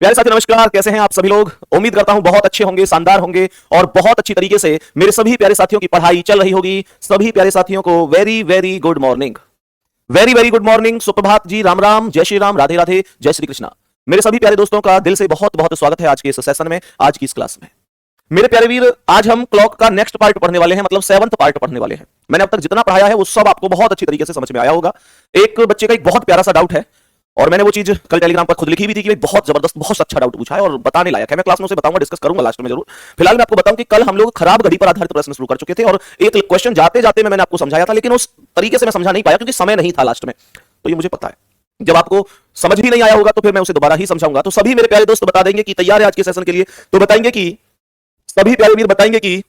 प्यारे साथी नमस्कार, कैसे हैं आप सभी लोग। उम्मीद करता हूं बहुत अच्छे होंगे, शानदार होंगे और बहुत अच्छी तरीके से मेरे सभी प्यारे साथियों की पढ़ाई चल रही होगी। सभी प्यारे साथियों को very very good morning, very very good morning, सुप्रभात जी, राम राम, जय श्री राम, राधे राधे, जय श्री कृष्णा। मेरे सभी प्यारे दोस्तों का दिल से बहुत बहुत स्वागत है आज के इस सेशन में, आज की इस क्लास में। मेरे प्यारे वीर, आज हम क्लॉक का नेक्स्ट पार्ट पढ़ने वाले हैं, मतलब 7th पार्ट पढ़ने वाले हैं। मैंने अब तक जितना पढ़ाया है वो सब आपको बहुत अच्छी तरीके से समझ में आया होगा। एक बच्चे का एक बहुत प्यारा सा डाउट है और मैंने वो चीज कल टेलीग्राम पर खुद लिखी भी थी कि बहुत जबरदस्त, बहुत अच्छा डाउट पूछा है और बताने लायक है। मैं क्लास में उसे बताऊंगा, डिस्कस करूंगा लास्ट में जरूर। फिलहाल मैं आपको बताऊं कि कल हम लोग खराब घड़ी पर आधारित प्रश्न शुरू कर चुके थे और एक क्वेश्चन जाते जाते मैंने आपको समझाया था, लेकिन उस तरीके से मैं समझा नहीं पाया क्योंकि समय नहीं था लास्ट में। तो ये मुझे पता है, जब आपको समझ भी नहीं आया होगा तो फिर मैं उसे दोबारा ही समझाऊंगा। तो सभी मेरे प्यारे दोस्त बता देंगे कि तैयार है आज के सेशन के लिए। तो बताएंगे कि सभी प्यारे वीर बताएंगे कि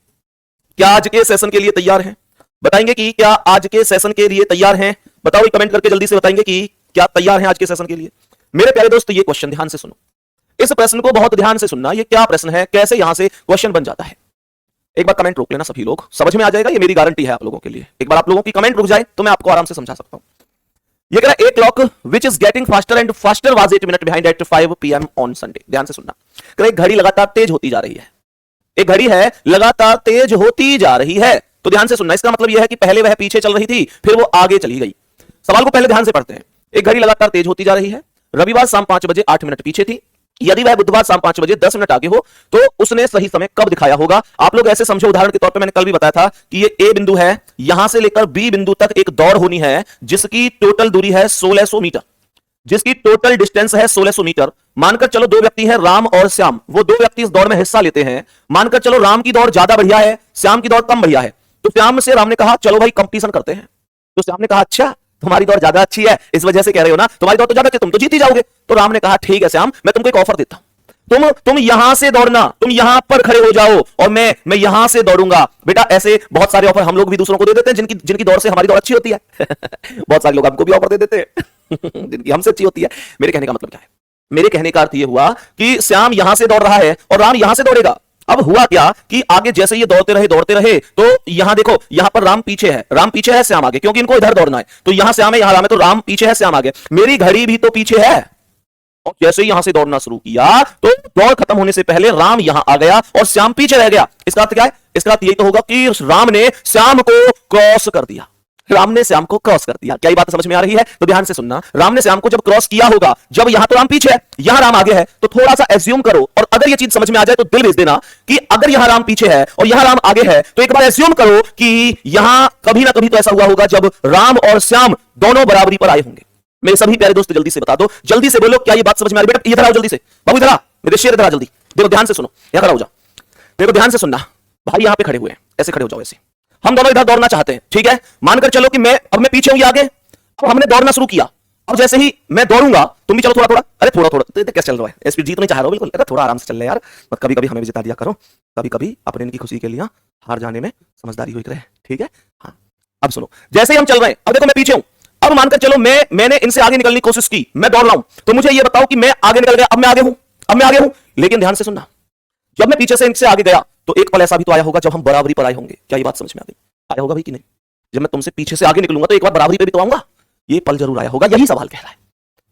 क्या आज के सेशन के लिए तैयार हैं। बताएंगे कि क्या आज के सेशन के लिए तैयार हैं। बताओ, कमेंट करके जल्दी से बताएंगे कि क्या तैयार हैं आज के सेशन के लिए। मेरे प्यारे दोस्त, ये क्वेश्चन ध्यान से सुनो, इस प्रश्न को बहुत ध्यान से सुनना। ये क्या प्रश्न है, कैसे यहां से क्वेश्चन बन जाता है। एक बार कमेंट रोक लेना, सभी लोग समझ में आ जाएगा, ये मेरी गारंटी है आप लोगों के लिए। एक बार आप लोगों की कमेंट रुक जाए तो मैं आपको आराम से समझा सकता हूं। ये कह रहा है, a clock which is getting faster and faster was 8 minute behind at 5 PM on Sunday. ध्यान से सुनना, कह रहा है घड़ी लगातार तेज होती जा रही है। एक घड़ी है, लगातार तेज होती जा रही है। तो ध्यान से सुनना, इसका मतलब यह है कि पहले वह पीछे चल रही थी, फिर वो आगे चली गई। सवाल को पहले ध्यान से पढ़ते हैं। एक घड़ी लगातार तेज होती जा रही है, रविवार शाम 5 बजे 8 मिनट पीछे थी। यदि वह बुधवार शाम 5 बजे 10 मिनट आगे हो तो उसने सही समय कब दिखाया होगा। आप लोग ऐसे समझो, उदाहरण के तौर पे मैंने कल भी बताया था कि ये ए बिंदु है, यहां से लेकर बी बिंदु तक एक दौड़ होनी है जिसकी टोटल दूरी है 1600 मीटर, जिसकी टोटल डिस्टेंस है 1600 मीटर। मानकर चलो दो व्यक्ति हैं, राम और श्याम, वो दो व्यक्ति इस दौड़ में हिस्सा लेते हैं। मानकर चलो राम की दौड़ ज्यादा बढ़िया है, श्याम की दौड़ कम बढ़िया है। तो श्याम से राम ने कहा चलो भाई कंपटीशन करते हैं। तो श्याम ने कहा अच्छा तुम्हारी दौड़ ज्यादा अच्छी है, इस वजह से कह रहे हो ना, तुम्हारी दौड़ तो ज्यादा अच्छी, तुम तो जीत ही जाओगे। तो राम ने कहा ठीक है श्याम, मैं तुमको एक ऑफर देता हूं, तुम यहां से दौड़ना, तुम यहां पर खड़े हो जाओ और मैं यहां से दौड़ूंगा। बेटा ऐसे बहुत सारे ऑफर हम लोग भी दूसरों को दे देते हैं जिनकी दौड़ से हमारी दौड़ अच्छी होती है। बहुत सारे लोग हमको भी ऑफर दे देते हैं जिनकी हमसे अच्छी होती है। मेरे कहने का मतलब क्या है, मेरे कहने का अर्थ यह हुआ कि श्याम यहां से दौड़ रहा है और राम यहां से दौड़ेगा। अब हुआ क्या कि आगे जैसे ये दौड़ते रहे तो यहां देखो, यहां पर राम पीछे है, श्याम आगे, क्योंकि इनको इधर दौड़ना है। तो यहां श्याम है, यहां राम है, तो राम पीछे है, श्याम आगे। मेरी घड़ी भी तो पीछे है और जैसे ही यहां से दौड़ना शुरू किया तो दौड़ खत्म होने से पहले राम यहां आ गया और श्याम पीछे रह गया। इसका अर्थ क्या है, इसका अर्थ यही तो होगा कि राम ने श्याम को क्रॉस कर दिया। राम ने श्याम को क्रॉस कर दिया। क्या ये बात समझ में आ रही है? तो ध्यान से सुनना, राम ने श्याम को जब क्रॉस किया होगा, जब यहां तो राम पीछे है, यहां राम आगे है, तो थोड़ा सा एज्यूम करो, और अगर ये चीज समझ में आ जाए तो दिल भेज देना कि अगर यहां राम पीछे है और यहां राम आगे है, तो एक बार एज्यूम करो कि यहां कभी ना कभी तो ऐसा हुआ होगा जब राम और श्याम दोनों बराबरी पर आए होंगे। मेरे सभी प्यारे दोस्त जल्दी से बता दो, जल्दी से बोलो, क्या ये बात समझ में आ रही? बेटा इधर आओ जल्दी से, बाबू इधर आ, मेरे शेर इधर आ जल्दी। देखो ध्यान से सुनो, यहां खड़ा हो जाओ, देखो ध्यान से सुनना। भाई यहां पे खड़े हुए हैं, ऐसे खड़े हो जाओ, ऐसे। हम दोनों इधर दौड़ना चाहते हैं, ठीक है। मानकर चलो कि मैं पीछे हूं, ये आगे। अब हमने दौड़ना शुरू किया, अब जैसे ही मैं दौड़ूंगा तुम भी चलो थोड़ा थोड़ा, अरे थोड़ा थोड़ा, तो कैसे चल रहा है, स्पीड जीत नहीं चाह रहा हो बिल्कुल, अरे थोड़ा आराम से चल ले यार, मत कभी कभी हमें भी जिता दिया करो, कभी कभी अपने इनकी खुशी के लिए हार जाने में समझदारी हुई करे, ठीक है। हाँ अब सुनो, जैसे ही हम चल रहे हैं, अब देखो मैं पीछे हूं, अब मानकर चलो मैंने इनसे आगे निकलने की कोशिश की, मैं दौड़ रहा हूं, तो मुझे ये बताओ कि मैं आगे निकल गया, अब मैं आगे हूं। लेकिन ध्यान से सुनना, जब मैं पीछे से इनसे आगे गया तो एक पल ऐसा भी तो आया होगा जब हम बराबरी पर आए होंगे। क्या ये बात समझ में आ गई? आया होगा भाई कि नहीं? जब मैं तुमसे पीछे से आगे निकलूंगा तो एक बार बराबरी पे भी तो आऊंगा, ये पल जरूर आया होगा। यही सवाल कह रहा है,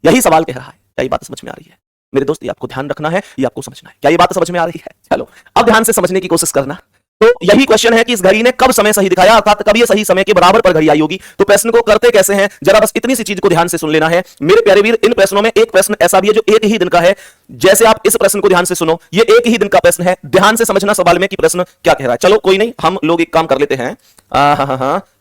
यही सवाल कह रहा है। क्या ये बात समझ में आ रही है मेरे दोस्त? ये आपको ध्यान रखना है, ये आपको समझना है। क्या ये बात समझ में आ रही है? चलो अब ध्यान से समझने की कोशिश करना। तो यही क्वेश्चन है कि इस घड़ी ने कब समय सही दिखाया, अर्थात कब ये सही समय के बराबर पर घड़ी आई होगी। तो प्रश्न को करते कैसे हैं, जरा बस इतनी सी चीज को ध्यान से सुन लेना है मेरे प्यारे वीर। इन प्रश्नों में एक प्रश्न ऐसा भी है जो एक ही दिन का है। जैसे आप इस प्रश्न को ध्यान से सुनो, ये एक ही दिन का प्रश्न है, ध्यान से समझना सवाल में कि प्रश्न क्या कह रहा है। चलो कोई नहीं, हम लोग एक काम कर लेते हैं,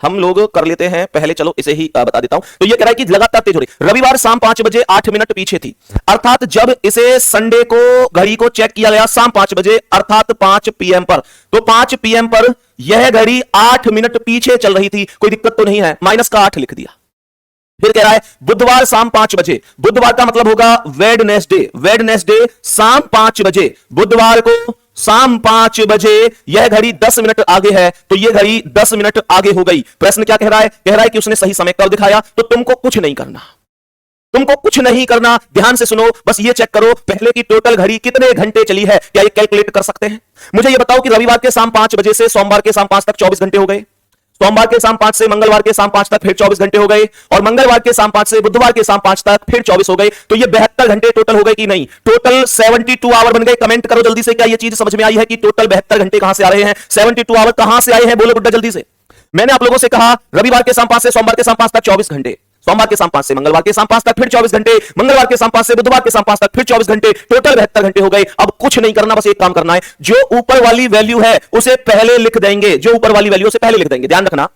हम लोग कर लेते हैं पहले, चलो इसे ही बता देता हूं। तो ये कह रहा है कि लगातार तेज हो रही, रविवार शाम 5 बजे 8 मिनट पीछे थी, अर्थात जब इसे संडे को घड़ी को चेक किया गया शाम 5 बजे अर्थात 5 PM पर, तो 5 PM पर यह घड़ी 8 मिनट पीछे चल रही थी। कोई दिक्कत तो नहीं है, माइनस का 8 लिख दिया। फिर कह रहा है बुधवार शाम 5 बजे, बुधवार का मतलब होगा वेडनेसडे शाम 5 बजे, बुधवार को शाम 5 बजे यह घड़ी 10 मिनट आगे है, तो यह घड़ी 10 मिनट आगे हो गई। प्रश्न क्या कह रहा है? कह रहा है कि उसने सही समय कब दिखाया। तो तुमको कुछ नहीं करना, तुमको कुछ नहीं करना, ध्यान से सुनो, बस ये चेक करो पहले की टोटल घड़ी कितने घंटे चली है। क्या ये कैलकुलेट कर सकते हैं? मुझे ये बताओ कि रविवार के शाम 5 बजे से सोमवार के शाम 5 तक 24 घंटे हो गए। सोमवार के शाम 5 से मंगलवार के शाम 5 तक फिर 24 घंटे हो गए, और मंगलवार के शाम 5 से बुधवार के शाम 5 तक फिर 24 हो गए। तो ये 72 घंटे टोटल हो गए कि नहीं? टोटल 72 आवर बन गए। कमेंट करो जल्दी से, क्या ये चीज समझ में आई है कि टोटल 72 घंटे कहां से आ रहे हैं? 72 आवर कहां से आए हैं? बोलो गुड्डा जल्दी से। मैंने आप लोगों से कहा रविवार के शाम 5 से सोमवार के शाम 5 तक 24 घंटे, सोमवार के शाम 5 से मंगलवार के शाम 5 तक फिर 24 घंटे, मंगलवार के शाम 5 से बुधवार के शाम 5 तक फिर 24 घंटे, टोटल 72 घंटे हो गए। अब कुछ नहीं करना, बस एक काम करना है, जो ऊपर वाली वैल्यू है उसे पहले लिख देंगे। जो ऊपर वाली वैल्यू उसे पहले लिख देंगे। ध्यान रखना,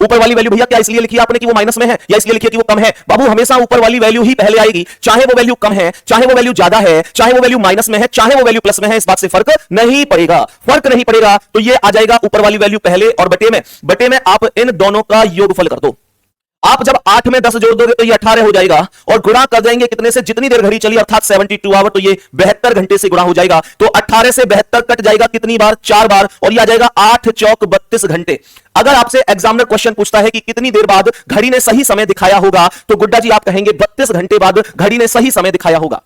ऊपर वाली वैल्यू भैया क्या इसलिए लिखी आपने कि वो माइनस में है, या इसलिए लिखी कि वो कम है? बाबू हमेशा ऊपर वाली वैल्यू ही पहले आएगी, चाहे वो वैल्यू कम है, चाहे वो वैल्यू ज्यादा है, चाहे वो वैल्यू माइनस में है, चाहे वो वैल्यू प्लस में है, इस बात से फर्क नहीं पड़ेगा। फर्क नहीं पड़ेगा तो ये आ जाएगा ऊपर वाली वैल्यू पहले, और बटे में आप इन दोनों का योगफल कर दो। आप जब 8 में 10 जोड़ दोगे तो ये 18 हो जाएगा, और गुणा कर देंगे कितने से? जितनी देर घड़ी चली, अर्थात 72 आवर, तो ये 72 घंटे से गुणा हो जाएगा। तो 18 से 72 कट जाएगा कितनी बार? 4 बार, और ये आ जाएगा 8 चौक 32 घंटे। अगर आपसे एग्जामिनर क्वेश्चन पूछता है कि कितनी देर बाद घड़ी ने सही समय दिखाया होगा, तो गुड्डा जी आप कहेंगे 32 घंटे बाद घड़ी ने सही समय दिखाया होगा।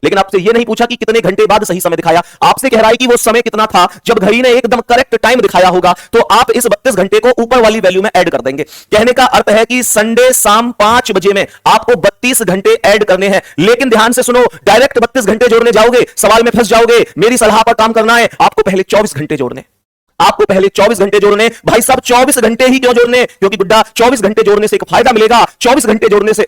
लेकिन आपसे यह नहीं पूछा कि कितने घंटे बाद सही समय दिखाया, आपसे कह रहा है कि वो समय कितना था जब घड़ी ने एकदम करेक्ट टाइम दिखाया होगा। तो आप इस 32 घंटे को ऊपर वाली वैल्यू में ऐड कर देंगे। कहने का अर्थ है कि संडे शाम 5 बजे में आपको 32 घंटे ऐड करने हैं। लेकिन ध्यान से सुनो, डायरेक्ट 32 घंटे जोड़ने जाओगे सवाल में फंस जाओगे। मेरी सलाह पर काम करना है, आपको पहले 24 घंटे जोड़ने, आपको पहले 24 घंटे जोड़ने। भाई साहब 24 घंटे ही क्यों जोड़ने? क्योंकि गुड्डा 24 घंटे जोड़ने से एक फायदा मिलेगा, 24 घंटे जोड़ने से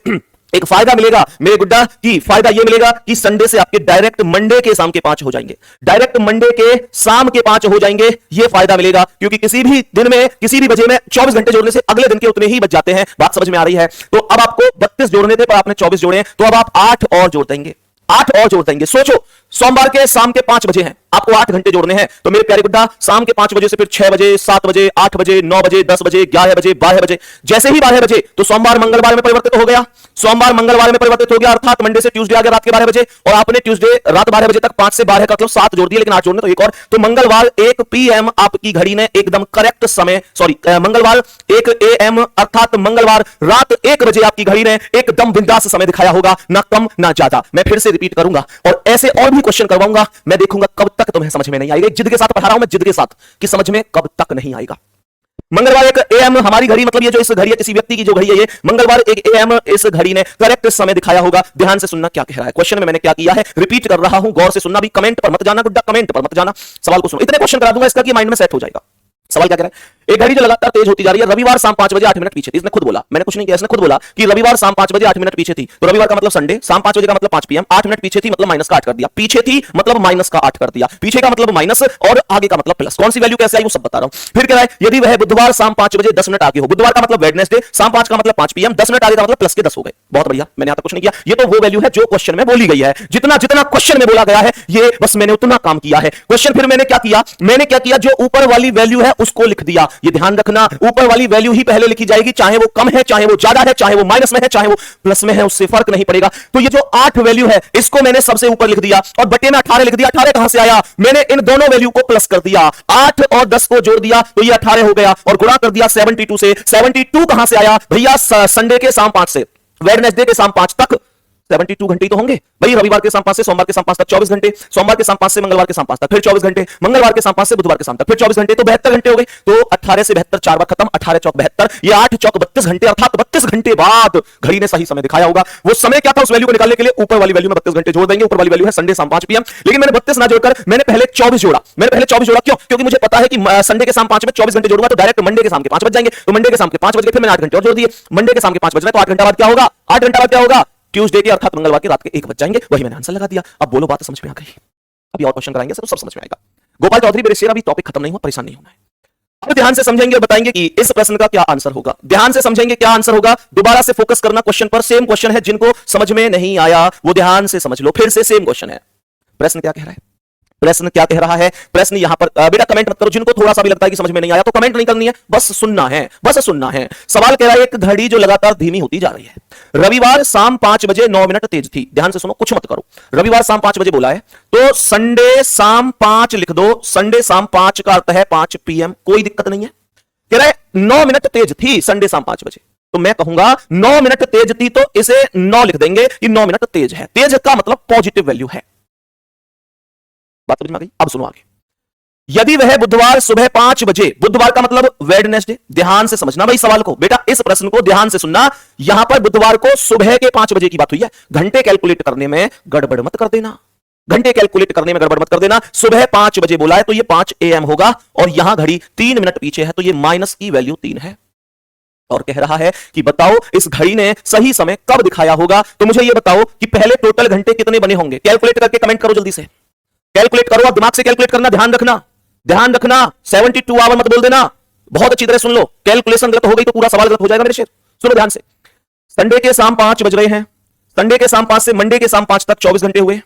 एक फायदा मिलेगा मेरे गुड्डा की, फायदा ये मिलेगा कि संडे से आपके डायरेक्ट मंडे के शाम के 5 हो जाएंगे, डायरेक्ट मंडे के शाम के 5 हो जाएंगे। ये फायदा मिलेगा क्योंकि किसी भी दिन में किसी भी बजे में 24 घंटे जोड़ने से अगले दिन के उतने ही बच जाते हैं। बात समझ में आ रही है? तो अब आपको 32 जोड़ने थे पर आपने 24 जोड़े, तो अब आप 8 और जोड़ देंगे, 8 और जोड़ देंगे। सोचो सोमवार के शाम के 5 बजे हैं, आपको 8 घंटे जोड़ने हैं। तो मेरे प्यारे गुड्डा शाम के 5 बजे से फिर 6 बजे, 7 बजे, 8 बजे, 9 बजे, 10 बजे, 11 बजे, 12 बजे, जैसे ही 12 बजे तो सोमवार मंगलवार में परिवर्तित हो गया, सोमवार मंगलवार में परिवर्तित हो गया, अर्थात मंडे से ट्यूसडे आ गया रात के 12 बजे, और आपने ट्यूसडे रात 12 बजे तक 5 से 12 का मतलब 7 जोड़ दिया, लेकिन 8 जोड़ने तो एक और। तो मंगलवार 1 PM आपकी घड़ी ने एकदम करेक्ट समय, मंगलवार 1 AM अर्थात मंगलवार रात 1 बजे आपकी घड़ी ने एकदम बिंदास समय दिखाया होगा, ना कम ना ज्यादा। मैं फिर से रिपीट करूंगा और ऐसे और भी क्वेश्चन करवाऊंगा। मैं देखूंगा कब तक तुम्हें समझ में नहीं आएगा। जिद के साथ पढ़ा रहा हूं मैं, जिद के साथ, कि समझ में कब तक नहीं आएगा। मंगलवार 1 AM हमारी घड़ी, मतलब ये जो इस घड़ी है, किसी व्यक्ति की जो घड़ी है, ये मंगलवार 1 AM इस घड़ी ने करेक्ट समय दिखाया होगा। ध्यान से सुनना क्या कह रहा है क्वेश्चन में, मैंने क्या किया है रिपीट कर रहा हूं, गौर से सुनना भी। कमेंट पर मत जाना गुड्डा, कमेंट पर मत जाना, सवाल को सुनो। इतने क्वेश्चन करा दूंगा इसका कि माइंड में सेट हो जाएगा। सवाल क्या कह रहा है? एक घड़ी जो लगातार तेज होती जा रही है, रविवार शाम 5 बजे 8 मिनट पीछे थी। इसने खुद बोला, मैंने कुछ नहीं किया, इसने खुद बोला कि रविवार शाम 5 बजे 8 मिनट पीछे थी। तो रविवार का मतलब संडे, शाम 5 बजे का मतलब 5 PM, 8 मिनट पीछे थी मतलब माइनस का 8 कर दिया, पीछे थी मतलब माइनस का 8 कर दिया, पीछे का मतलब माइनस और आगे का मतलब प्लस। कौन सी वैल्यू कैसे आई वो सब बता रहा हूं। फिर कह रहा है यदि वह बुधवार शाम 5 बजे 10 मिनट आगे हो, बुधवार का मतलब वेडनेसडे, शाम 5 का मतलब 5 PM, 10 मिनट आगे का मतलब प्लस के 10 हो गए। बहुत बढ़िया, मैंने यहां तक कुछ नहीं किया। ये तो वो वैल्यू है जो क्वेश्चन में बोली गई है। जितना जितना क्वेश्चन में बोला गया है ये बस मैंने उतना काम किया है। क्वेश्चन फिर मैंने क्या किया, जो ऊपर वाली वैल्यू है उसको लिख दिया। ये ध्यान रखना, ऊपर वाली वैल्यू ही पहले लिखी जाएगी, चाहे वो कम है, चाहे वो ज्यादा है, चाहे वो माइनस में है, चाहे वो प्लस में है, उससे फर्क नहीं पड़ेगा। तो ये जो 8 वैल्यू है इसको मैंने सबसे ऊपर लिख दिया और बटे में 18 लिख दिया। 18 कहां से आया? मैंने इन दोनों वैल्यू को प्लस कर दिया, 8 और 10 को जोड़ दिया तो ये 18 हो गया, और गुणा कर दिया 72 से। 72 कहां से आया भैया? संडे के शाम 5 से वेडनेसडे के शाम 5 तक 72 घंटे तो होंगे भाई। रविवार के शाम 5 से सोमवार के शाम 5 तक 24 घंटे, सोमवार के शाम 5 से मंगलवार के शाम 5 तक फिर 24 घंटे, मंगलवार के शाम 5 से बुधवार के शाम तक फिर 24 घंटे, तो 72 घंटे हो गए। तो 18 से 72 4 बार खत्म, 18 चौक 72, ये 8 चौक 32 घंटे, अर्थात 32 घंटे बाद घड़ी ने सही समय दिखाया होगा। वो समय क्या था उस वैल्यू को निकालने के लिए ऊपर वाली वैल्यू में 32 घंटे जोड़ देंगे। ऊपर वाली वैल्यू है संडे शाम 5 PM, लेकिन मैंने 32 ना जोड़कर मैंने पहले 24 जोड़ा। क्यों? क्योंकि मुझे पता है कि संडे के शाम 5 में 24 घंटे जोड़ूंगा तो डायरेक्ट मंडे के शाम के 5 बज जाएंगे। तो मंडे के शाम के 5 बज गए, फिर मैंने 8 घंटे और जोड़ दिए। मंडे के शाम के 5 बज रहे तो 8 घंटा बाद क्या होगा? 8 घंटा बाद क्या होगा? ट्यूसडे के अर्थात मंगलवार के रात के 1 बज जाएंगे। वही मैंने आंसर लगा दिया। अब बोलो बात समझ में आ गई? अभी और क्वेश्चन कराएंगे तो सब समझ में आएगा। गोपाल चौधरी मेरे शेर, अभी टॉपिक खत्म नहीं हुआ, परेशान नहीं होना है। अब ध्यान से समझेंगे और बताएंगे कि इस प्रश्न का क्या आंसर होगा। ध्यान से समझेंगे क्या आंसर होगा, दोबारा से फोकस करना क्वेश्चन पर। सेम क्वेश्चन है, जिनको समझ में नहीं आया वो ध्यान से समझ लो। फिर से सेम क्वेश्चन है। प्रश्न क्या कह रहा है? प्रश्न क्या कह रहा है? प्रश्न यहां पर बेटा कमेंट मत करो, जिनको थोड़ा सा भी लगता है कि समझ में नहीं आया तो कमेंट नहीं करनी है, बस सुनना है, बस सुनना है। सवाल कह रहा है एक घड़ी जो लगातार धीमी होती जा रही है, रविवार शाम 5 बजे 9 मिनट तेज थी। ध्यान से सुनो, कुछ मत करो। रविवार शाम 5 बजे बोला है तो संडे शाम 5 लिख दो। संडे शाम 5 का अर्थ है 5 PM, कोई दिक्कत नहीं है। कह रहा है 9 मिनट तेज थी संडे शाम 5 बजे, तो मैं कहूंगा 9 मिनट तेज थी तो इसे 9 लिख देंगे कि 9 मिनट तेज है। तेज का मतलब पॉजिटिव वैल्यू है। बात समझ में आ गई? अब सुनो आगे। यदि वह बुधवार सुबह 5 बजे, बुधवार का मतलब वेडनेसडे, ध्यान से समझना भाई सवाल को, बेटा इस प्रश्न को ध्यान से सुनना। यहां पर बुधवार को सुबह के 5 बजे की बात हुई है, घंटे कैलकुलेट करने में गड़बड़ मत कर देना, घंटे कैलकुलेट करने में गड़बड़ मत कर देना। सुबह 5 बजे बोला है तो ये 5 AM होगा, और यहां घड़ी 3 मिनट पीछे है तो ये माइनस की वैल्यू 3 है, और कह रहा है कि बताओ इस घड़ी ने सही समय कब दिखाया होगा। तो मुझे ये बताओ कि पहले टोटल घंटे कितने बने होंगे, कैलकुलेट करके कमेंट करो, जल्दी से कैलकुलेट करो, आप दिमाग से कैलकुलेट करना, ध्यान रखना, ध्यान रखना। 72 आवर मत बोल देना, बहुत अच्छी तरह सुन लो, कैलकुलेशन गलत हो गई तो पूरा सवाल गलत हो जाएगा मेरे शेर, सुनो ध्यान से। संडे के शाम 5 बज रहे हैं, संडे के शाम 5 से मंडे के शाम 5 तक 24 घंटे हुए,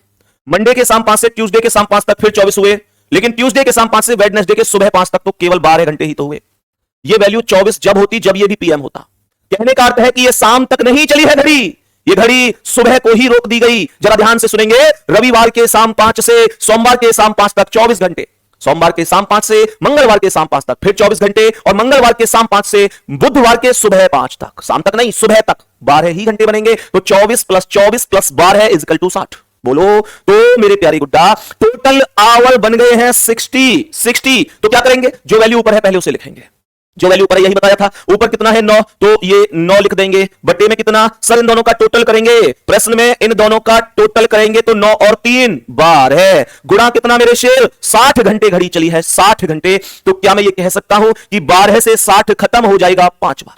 मंडे के शाम 5 से ट्यूसडे के शाम 5 तक फिर 24 हुए, लेकिन ट्यूसडे के शाम 5 से वेडनेसडे के सुबह 5 तक तो केवल 12 घंटे ही तो हुए। ये वैल्यू 24 जब होती जब ये भी PM होता। कहने का अर्थ है कि ये शाम तक नहीं चली है घड़ी, ये घड़ी सुबह को ही रोक दी गई। जरा ध्यान से सुनेंगे, रविवार के शाम 5 से सोमवार के शाम 5 तक 24 घंटे, सोमवार के शाम 5 से मंगलवार के शाम 5 तक फिर 24 घंटे, और मंगलवार के शाम 5 से बुधवार के सुबह 5 तक, शाम तक नहीं सुबह तक 12 ही घंटे बनेंगे। तो 24 + 24 + 12 = 60। बोलो तो मेरे प्यारे गुड्डा, टोटल आवर बन गए हैं 60। तो क्या करेंगे, जो वैल्यू ऊपर है पहले उसे लिखेंगे, जो वैल्यू ऊपर है यही बताया था, ऊपर कितना है 9, तो ये 9 लिख देंगे, बट्टे में कितना, सर इन दोनों का टोटल करेंगे, प्रश्न में इन दोनों का टोटल करेंगे तो 9 और 3 12, गुणा कितना मेरे शेर, 60 घंटे घड़ी चली है, 60 घंटे। तो क्या मैं ये कह सकता हूं कि 12 से 60 खत्म हो जाएगा 5 बार,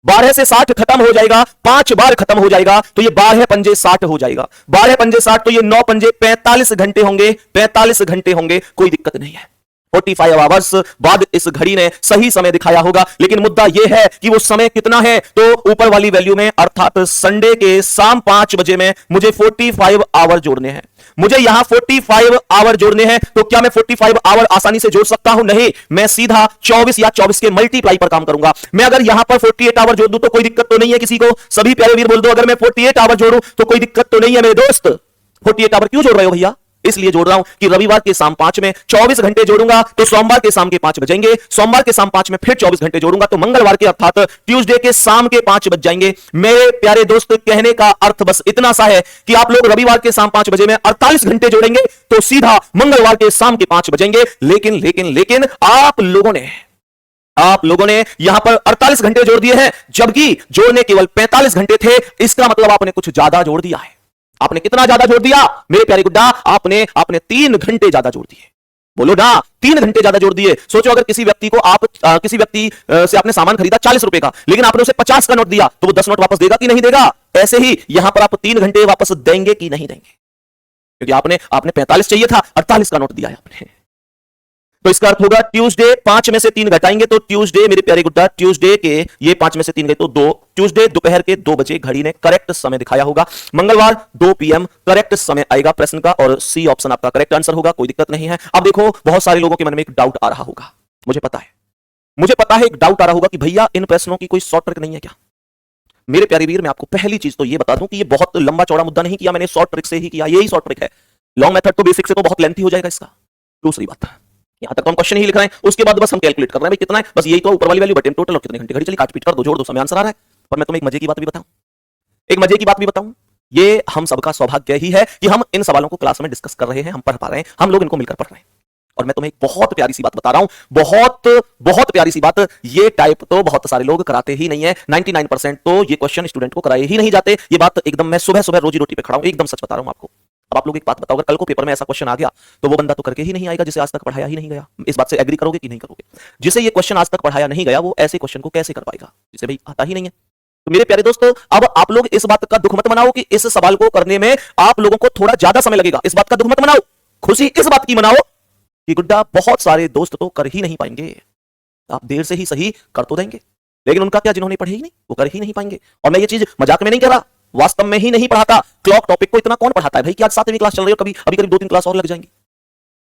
12 से 60 खत्म हो जाएगा 5 बार खत्म हो जाएगा, तो ये 12 पंजे 60 हो जाएगा, 12 पंजे 60, तो ये 9 पंजे 45 घंटे होंगे, 45 घंटे होंगे, कोई दिक्कत नहीं है। 45 आवर्स बाद इस घड़ी ने सही समय दिखाया होगा, लेकिन मुद्दा यह है कि वो समय कितना है, तो ऊपर वाली वैल्यू में अर्थात संडे के शाम 5 बजे में मुझे 45 आवर जोड़ने हैं, मुझे यहां 45 आवर जोड़ने हैं। तो क्या मैं 45 आवर आसानी से जोड़ सकता हूं, नहीं, मैं सीधा 24 या 24 के मल्टीप्लाई पर काम करूंगा। मैं अगर यहां पर 48 आवर जोड़ दूं तो कोई दिक्कत तो नहीं है किसी को, सभी प्यारे वीर बोल दो, अगर मैं 48 आवर जोड़ूं तो कोई दिक्कत तो नहीं है मेरे दोस्त। 48 आवर क्यों जोड़ रहे हो भैया, इसलिए जोड़ रहा हूं कि रविवार के शाम 5 में 24 घंटे जोड़ूंगा तो सोमवार के शाम के 5 बजेंगे, सोमवार के शाम 5 में फिर 24 घंटे जोड़ूंगा तो मंगलवार के अर्थात ट्यूसडे के शाम के 5 बज जाएंगे। मेरे प्यारे दोस्त, कहने का अर्थ बस इतना सा है कि आप लोग रविवार के शाम 5 बजे में 48 घंटे जोड़ेंगे तो सीधा मंगलवार के शाम के 5 बजेंगे। लेकिन लेकिन लेकिन आप लोगों ने यहां पर 48 घंटे जोड़ दिए हैं, जबकि जोड़ने केवल 45 घंटे थे। इसका मतलब आपने कुछ ज्यादा जोड़ दिया है। आपने कितना ज्यादा जोड़ दिया मेरे प्यारे गुड्डा, आपने 3 घंटे ज्यादा जोड़ दिए। बोलो ना, 3 घंटे ज्यादा जोड़ दिए। सोचो अगर किसी व्यक्ति को किसी व्यक्ति से आपने सामान खरीदा 40 रुपए का, लेकिन आपने उसे 50 का नोट दिया, तो वो 10 नोट वापस देगा कि नहीं देगा? ऐसे ही यहां पर आप 3 घंटे वापस देंगे कि नहीं देंगे, क्योंकि आपने 45 चाहिए था, 48 का नोट दिया है आपने। तो इसका अर्थ होगा ट्यूसडे 5 में से 3 घटाएंगे तो ट्यूसडे मेरे प्यारे गुड्डा, ट्यूसडे के ये 5 में से 3 गए तो 2, ट्यूसडे दोपहर के 2 बजे घड़ी ने करेक्ट समय दिखाया होगा। मंगलवार 2 PM करेक्ट समय आएगा प्रश्न का, और सी ऑप्शन आपका करेक्ट आंसर होगा, कोई दिक्कत नहीं है। अब देखो, बहुत सारे लोगों के मन में एक डाउट आ रहा होगा, मुझे पता है एक डाउट आ रहा होगा कि भैया इन प्रश्नों की कोई शॉर्ट ट्रिक नहीं है क्या? मेरे प्यारे वीर, मैं आपको पहली चीज तो ये बता दूं कि ये बहुत लंबा चौड़ा मुद्दा नहीं किया मैंने, शॉर्ट ट्रिक से ही किया, यही शॉर्ट ट्रिक है। लॉन्ग मेथड तो बेसिक से तो बहुत लेंथी हो जाएगा इसका। दूसरी बात, यहां तक तो हम क्वेश्चन ही लिख रहे हैं, उसके बाद बस हम कैलकुलेट कर रहे हैं भाई कितना है, बस यही तो ऊपर वाली वैल्यू बटे टोटल और कितने घंटे घड़ी चली, काट पीट कर दो, जोड़ दो, समय आंसर आ रहा है। पर मैं तुम्हें एक मजे की बात भी बताऊं, ये हम सबका सौभाग्य ही है कि हम इन सवालों को क्लास में डिस्कस कर रहे हैं, हम पढ़ पा रहे हैं, हम लोग इनको मिलकर पढ़ रहे हैं। और मैं तुम्हें एक बहुत प्यारी सी बात बता रहा हूं, बहुत प्यारी सी बात, ये टाइप तो बहुत सारे लोग कराते ही नहीं है, 99% तो ये क्वेश्चन स्टूडेंट को कराए ही नहीं जाते। ये बात एकदम मैं सुबह रोजी रोटी पे खड़ा हूं, एकदम सच बता रहा हूं आपको। अब आप लोग एक बात बताओ, अगर कल को पेपर में ऐसा क्वेश्चन आ गया तो वो बंदा तो करके ही नहीं आएगा जिसे आज तक पढ़ाया ही नहीं गया। इस बात से एग्री करोगे कि नहीं करोगे? जिसे ये क्वेश्चन आज तक पढ़ाया नहीं गया वो ऐसे क्वेश्चन को कैसे कर पाएगा, जिसे भाई आता ही नहीं है। तो मेरे प्यारे दोस्तों, अब आप लोग इस बात का दुख मत मनाओ कि इस सवाल को करने में आप लोगों को थोड़ा ज्यादा समय लगेगा, इस बात का दुख मत मनाओ, खुशी इस बात की मनाओ कि गुड्डा बहुत सारे दोस्त तो कर ही नहीं पाएंगे। आप देर से ही सही कर तो देंगे, लेकिन उनका क्या, जिन्होंने पढ़े ही नहीं वो कर ही नहीं पाएंगे। और मैं ये चीज मजाक में नहीं कह रहा, वास्तव में ही नहीं पढ़ाता। क्लॉक टॉपिक को इतना कौन पढ़ाता है भाई कि आज 7वीं क्लास चल रही है, कभी अभी करीब 2-3 क्लास और लग जाएंगी।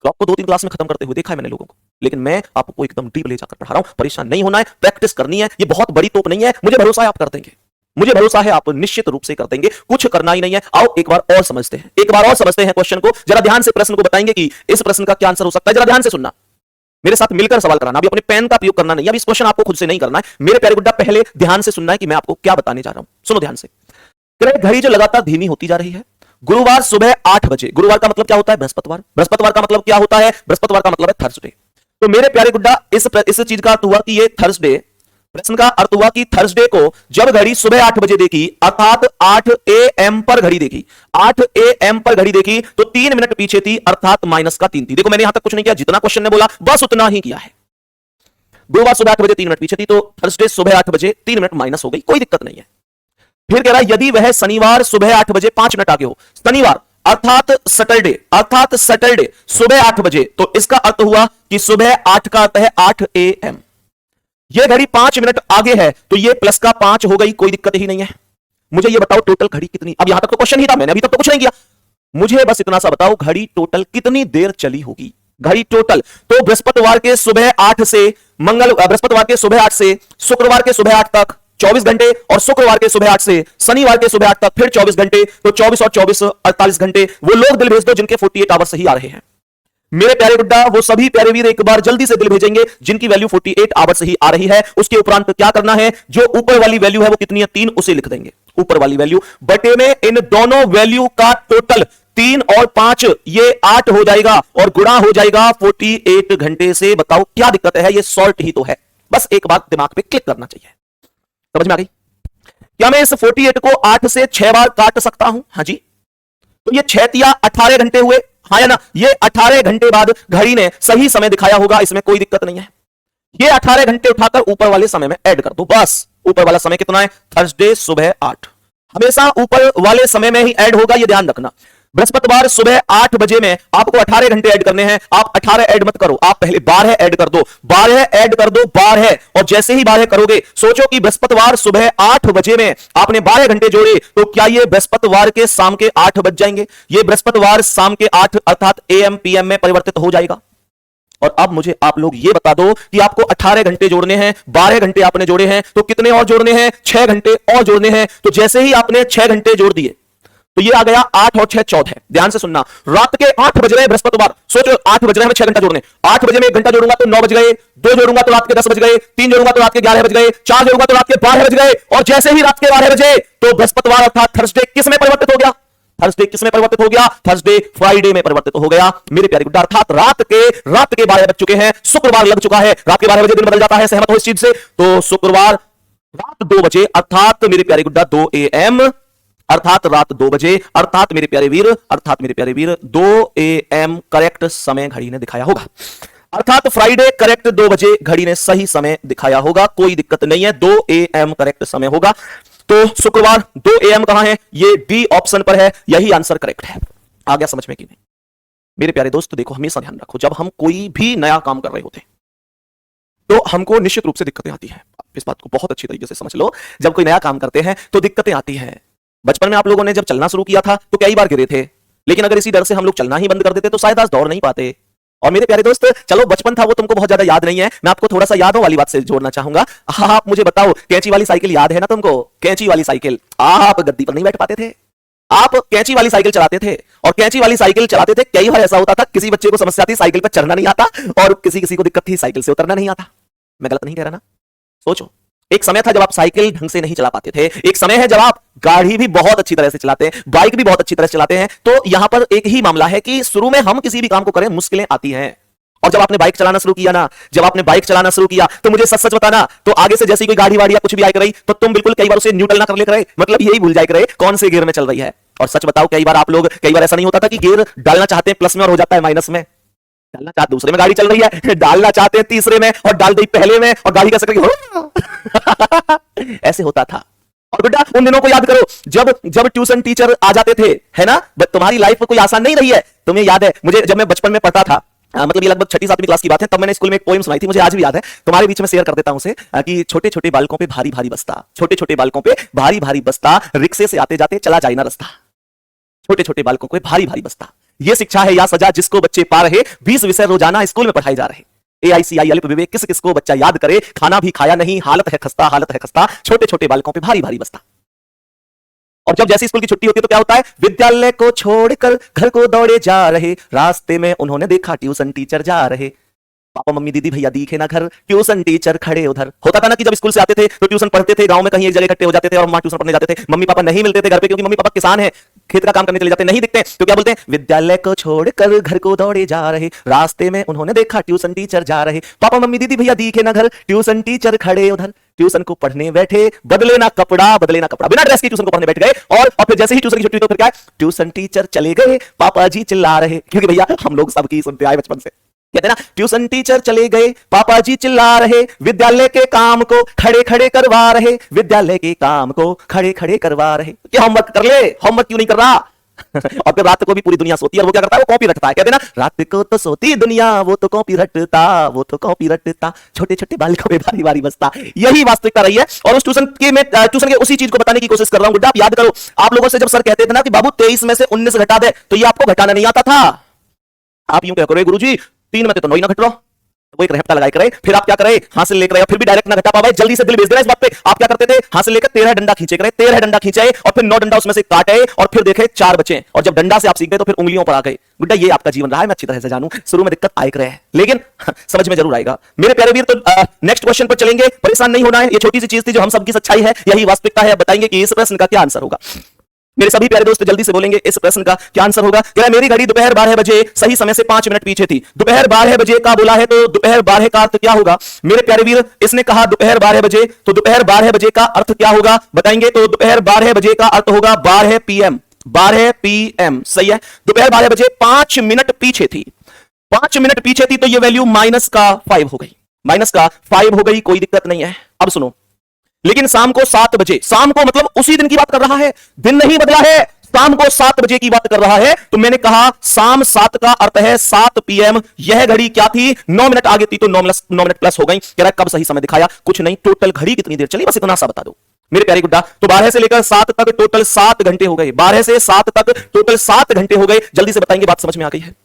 क्लॉक को 2-3 क्लास में खत्म करते हुए देखा है मैंने लोगों को, लेकिन मैं आपको एकदम डीप ले जाकर पढ़ा रहा हूं। परेशान नहीं होना है, प्रैक्टिस करनी है, ये बहुत बड़ी तोप नहीं है, मुझे भरोसा है आप कर देंगे, मुझे भरोसा है आप निश्चित रूप से कर देंगे, कुछ करना ही नहीं है। आओ एक बार और समझते हैं, क्वेश्चन को जरा ध्यान से, प्रश्न को बताएंगे कि इस प्रश्न का क्या आंसर हो सकता है। जरा ध्यान से सुनना, मेरे साथ मिलकर सवाल कराना, अभी अपने पेन का प्रयोग करना नहीं है, अभी इस क्वेश्चन आपको खुद से नहीं करना है मेरे प्यारे गुड्डा, पहले ध्यान से सुनना है कि मैं आपको क्या बताने जा रहा हूं। सुनो ध्यान से। घड़ी जो लगातार धीमी होती जा रही है गुरुवार सुबह 8 बजे। गुरुवार का मतलब क्या होता है? बृहस्पतिवार। बृहस्पतिवार का मतलब क्या होता है? बृहस्पतिवार का मतलब है थर्सडे। तो मेरे प्यारे गुड्डा, इस चीज का अर्थ हुआ कि ये थर्सडे, प्रश्न का अर्थ हुआ कि थर्सडे को जब घड़ी सुबह 8 बजे देखी, अर्थात 8 AM पर घड़ी देखी, 8 AM पर घड़ी देखी, तो 3 मिनट पीछे थी, अर्थात -3 थी। देखो मैंने यहां तक कुछ नहीं किया, जितना क्वेश्चन ने बोला बस उतना ही किया है। गुरुवार सुबह 8 बजे 3 मिनट पीछे थी, तो थर्सडे सुबह 8 बजे 3 मिनट माइनस हो गई, कोई दिक्कत नहीं है। फिर कह रहा है यदि वह शनिवार सुबह 8 बजे 5 मिनट आगे हो, शनिवार अर्थात सैटरडे सुबह 8 बजे, तो इसका अर्थ हुआ कि सुबह 8 का अर्थ है 8 AM। यह घड़ी 5 मिनट आगे है, तो यह प्लस का 5 हो गई, कोई दिक्कत ही नहीं है। मुझे यह बताओ टोटल घड़ी कितनी, अब यहां तक तो क्वेश्चन ही था, मैंने अभी तक तो कुछ नहीं किया, मुझे बस इतना सा बताओ घड़ी टोटल कितनी देर चली होगी। घड़ी टोटल तो बृहस्पतिवार के सुबह 8 से बृहस्पतिवार के सुबह 8 से शुक्रवार के सुबह 8 तक 24 घंटे, और शुक्रवार के सुबह 8 से शनिवार के सुबह 8 तक फिर 24 घंटे, तो 24 और 24 48 घंटे। वो लोग दिल भेज दो जिनके 48 आवर्स ही आ रहे हैं। मेरे प्यारे गुड्डा, वो सभी प्यारे वीर एक बार जल्दी से दिल भेजेंगे जिनकी वैल्यू 48 आवर्स ही आ रही है। उसके उपरांत क्या करना है, जो ऊपर वाली वैल्यू है वो कितनी है 3, उसे लिख देंगे। ऊपर वाली वैल्यू बटे में इन दोनों वैल्यू का टोटल 3 और 5 ये 8 हो जाएगा, और गुणा हो जाएगा 48 घंटे से। बताओ क्या दिक्कत है, ये सॉल्ट ही तो है। बस एक बात दिमाग पे क्लिक करना चाहिए। समझ में आ गई? क्या मैं इस 48 को 8 से 6 बार काट सकता हूं? हाँ जी। तो ये 6 या 18 घंटे हुए, हाँ या ना? ये 18 घंटे बाद घड़ी ने सही समय दिखाया होगा, इसमें कोई दिक्कत नहीं है। ये 18 घंटे उठाकर ऊपर वाले समय में ऐड कर दो, बस। ऊपर वाला समय कितना है? थर्सडे सुबह 8, हमेशा ऊपर वाले समय में ही ऐड होगा, ये ध्यान रखना। बृहस्पतिवार सुबह 8 बजे में आपको 18 घंटे ऐड करने हैं। आप 18 ऐड मत करो, आप पहले 12 ऐड कर दो, 12 ऐड कर दो, 12। और जैसे ही 12 करोगे, सोचो कि बृहस्पतिवार सुबह 8 बजे में आपने 12 घंटे जोड़े, तो क्या ये बृहस्पतिवार के शाम के 8 बज जाएंगे? ये बृहस्पतिवार शाम के 8 अर्थात AM PM में परिवर्तित हो जाएगा। और अब मुझे आप लोग ये बता दो कि आपको 18 घंटे जोड़ने हैं, 12 घंटे आपने जोड़े हैं, तो कितने और जोड़ने हैं? 6 घंटे और जोड़ने हैं। तो जैसे ही आपने 6 घंटे जोड़ दिए, तो ये आ गया 8 और 6 14। ध्यान से सुनना, रात के 8 बज रहे बृहस्पतिवार, सोचो 8 बज रहे हैं, 6 घंटा जोड़ने। 8 बजे में 1 घंटा जोड़ूंगा तो 9 बज गए, 2 जोड़ूंगा तो रात के 10 बज गए, 3 जोड़ूंगा तो रात के 11 बज गए, 4 जोड़ूंगा तो रात के 12 बज गए। और जैसे ही रात के 12 बजे, तो बृहस्पतिवार अर्थात थर्सडे किस में परिवर्तित हो गया? थर्सडे किस में परिवर्तित हो गया? थर्सडे फ्राइडे में परिवर्तित हो गया। मेरे प्यारे गुड्डा, अर्थात रात के 12 बज चुके हैं, शुक्रवार लग चुका है। रात के 12 बजे दिन बदल जाता है, सहमत हो इस चीज से? तो शुक्रवार रात 2 बजे अर्थात मेरे प्यारे गुड्डा 2 AM, अर्थात रात 2 बजे, अर्थात मेरे प्यारे वीर 2 AM करेक्ट समय घड़ी ने दिखाया होगा। अर्थात फ्राइडे करेक्ट 2 बजे घड़ी ने सही समय दिखाया होगा, कोई दिक्कत नहीं है। 2 AM करेक्ट समय होगा। तो शुक्रवार 2 AM कहां है? ये डी ऑप्शन पर है, यही आंसर करेक्ट है। आ गया समझ में कि नहीं? मेरे प्यारे दोस्त देखो, हमेशा ध्यान रखो, जब हम कोई भी नया काम कर रहे होते हैं तो हमको निश्चित रूप से दिक्कतें आती हैं। इस बात को बहुत अच्छी तरीके से समझ लो, जब कोई नया काम करते हैं तो दिक्कतें आती हैं। बचपन में आप लोगों ने जब चलना शुरू किया था तो कई बार गिरे थे, लेकिन अगर इसी डर से हम लोग चलना ही बंद कर देते तो शायद आज दौड़ नहीं पाते। और मेरे प्यारे दोस्त, चलो बचपन था वो तुमको बहुत ज्यादा याद नहीं है, मैं आपको थोड़ा सा यादों वाली बात से जोड़ना चाहूंगा। आप मुझे बताओ, कैंची वाली साइकिल याद है ना तुमको? कैंची वाली साइकिल, आप गद्दी पर नहीं बैठ पाते थे, आप कैंची वाली साइकिल चलाते थे। और कैंची वाली साइकिल चलाते थे, कई बार ऐसा होता था किसी बच्चे को समस्या थी, साइकिल पर चढ़ना नहीं आता, और किसी को दिक्कत थी, साइकिल से उतरना नहीं आता। मैं गलत नहीं कह रहा ना? सोचो, एक समय था जब आप साइकिल ढंग से नहीं चला पाते थे, एक समय है जब आप गाड़ी भी बहुत अच्छी तरह से चलाते हैं, बाइक भी बहुत अच्छी तरह से चलाते हैं। तो यहां पर एक ही मामला है कि शुरू में हम किसी भी काम को करें, मुश्किलें आती हैं। और जब आपने बाइक चलाना शुरू किया, तो मुझे सच सच बताना, तो आगे से जैसी कोई गाड़ी वाड़ी या कुछ भी आकर रही, तो तुम बिल्कुल कई बार उसे न्यूट्रल ना कर लेकर रहे, मतलब यही भूल जाए करे कौन से गियर में चल रही है। और सच बताओ, कई बार ऐसा नहीं होता था कि गियर डालना चाहते हैं प्लस में और हो जाता है माइनस में, डालना चाहते दूसरे में गाड़ी चल रही है, डालना चाहते हैं तीसरे में और डाल दी पहले में, और गाड़ी का ऐसे होता था। और बेटा उन दिनों को याद करो जब ट्यूशन टीचर आ जाते थे, है ना? तुम्हारी लाइफ कोई आसान नहीं रही है, तुम्हें याद है? मुझे जब मैं बचपन में पढ़ता था, मतलब ये लगभग 6ठी 7वीं क्लास की बात है, तब मैंने स्कूल में एक पोएम सुनाई थी, मुझे आज भी याद है, तुम्हारे बीच में शेयर कर देता हूं उसे, कि छोटे छोटे बालकों पे भारी भारी बस्ता, छोटे छोटे बालकों पे भारी भारी बस्ता, रिक्शे से आते जाते चला जाए ना रास्ता, छोटे छोटे बालकों पे भारी भारी बस्ता, ये शिक्षा है या सजा जिसको बच्चे पा रहे, 20 विषय रोजाना स्कूल में पढ़ाई जा रहे। AICI अल्प विवेक, किस किसको बच्चा याद करे, खाना भी खाया नहीं, हालत है खस्ता, छोटे छोटे बालकों पे भारी भारी बस्ता। और जब जैसी स्कूल की छुट्टी होती है तो क्या होता है? विद्यालय को छोड़कर घर को दौड़े जा रहे, रास्ते में उन्होंने देखा ट्यूशन टीचर जा रहे, पापा मम्मी दीदी भैया दिखे ना घर, ट्यूशन टीचर खड़े उधर। होता था ना कि जब स्कूल से आते थे तो ट्यूशन पढ़ते थे, गांव में कहीं एक जगह इकट्ठे हो जाते थे और वहां ट्यूशन पढ़ने जाते थे। मम्मी पापा नहीं मिलते थे घर पे, क्योंकि मम्मी पापा किसान है, खेत का काम करने चले जाते नहीं दिखते तो क्या बोलते हैं? विद्यालय को छोड़कर घर को दौड़े जा रहे, रास्ते में उन्होंने देखा ट्यूशन टीचर जा रहे, पापा मम्मी दीदी भैया दिखे ना घर, ट्यूशन टीचर खड़े उधर, ट्यूशन को पढ़ने बैठे, बदले ना कपड़ा बिना ड्रेस के ट्यूशन को पढ़ने बैठ गए, और फिर जैसे ही ट्यूशन की छुट्टी तो फिर क्या है? ट्यूशन टीचर चले गए, पापा जी चिल्ला रहे, क्योंकि भैया हम लोग सबकी सुनते आए बचपन से, कहते हैं ना, ट्यूशन टीचर चले गए, पापा जी चिल्ला रहे, विद्यालय के काम को खड़े खड़े करवा रहे, विद्यालय के काम को खड़े खड़े करवा रहे। क्या होमवर्क कर ले, होमवर्क क्यों नहीं कर रहा? और फिर रात को भी पूरी दुनिया सोती है और वो क्या करता है? वो कॉपी रटता है। कहते हैं ना, रात को तो सोती दुनिया, वो तो कॉपी रटता, छोटे छोटे बालकों में भारी भारी बसता। यही वास्तविकता रही है। और उस ट्यूशन के उसी चीज को बताने की कोशिश कर रहा हूं। गुड्डा, आप याद करो, आप लोगों से जब सर कहते थे ना कि बाबू 23 में से 19 घटा दे, तो ये आपको घटाना नहीं आता था। आप यूं क्या करो, गुरुजी 3 में तो 9 ही ना घट रहा, वो एक रहता लगाए करे, फिर आप क्या करे, हाथ से लेकर फिर भी डायरेक्ट ना घटा पावे, जल्दी से दिल भेज देना इस बात पे। आप क्या करते थे? हाथ से लेकर 13 डंडा खींचे करे, 13 डंडा खींचे और फिर 9 डंडा उसमें से काटे और फिर देखे 4 बचे, और जब डंडा से आप सीख गए तो फिर उंगलियों पर आ गए। गुड्डा, ये आपका जीवन रहा है, मैं अच्छी तरह से जानूं, शुरू में दिक्कत आए करे, लेकिन समझ में जरूर आएगा मेरे प्यारे वीर। तो नेक्स्ट क्वेश्चन पर चलेंगे, परेशान नहीं होना है, ये छोटी सी चीज थी जो हम सबकी सच्चाई है, यही वास्तविकता है। बताएंगे कि इस प्रश्न का क्या आंसर होगा। मेरे सभी प्यारे दोस्त जल्दी से बोलेंगे इस प्रश्न का क्या आंसर होगा। कह रहा है, मेरी घड़ी दोपहर 12 बजे सही समय से 5 मिनट पीछे थी। दोपहर 12 बजे का बोला है तो दोपहर 12 का अर्थ क्या होगा? मेरे प्यारे वीर, इसने कहा दोपहर 12 बजे, तो दोपहर 12 बजे का अर्थ क्या होगा बताएंगे। तो दोपहर 12 बजे का अर्थ होगा 12 पीएम, 12 पीएम, सही है। दोपहर 12 बजे 5 मिनट पीछे थी, 5 मिनट पीछे थी, तो ये वैल्यू माइनस का 5 हो गई, माइनस का 5 हो गई, कोई दिक्कत नहीं है। अब सुनो, लेकिन शाम को 7 बजे, शाम को मतलब उसी दिन की बात कर रहा है, दिन नहीं बदला है, शाम को 7 बजे की बात कर रहा है। तो मैंने कहा शाम 7 का अर्थ है 7 पीएम। यह घड़ी क्या थी? 9 मिनट आगे थी, तो 9 मिनट प्लस हो गई। कह रहा कब सही समय दिखाया? कुछ नहीं, टोटल घड़ी कितनी देर चली बस इतना सा बता दो मेरे प्यारे गुड्डा। तो 12 से लेकर 7 तक टोटल 7 घंटे हो गए, 12 से 7 तक टोटल 7 घंटे हो गए। जल्दी से बताएंगे, बात समझ में आ गई है?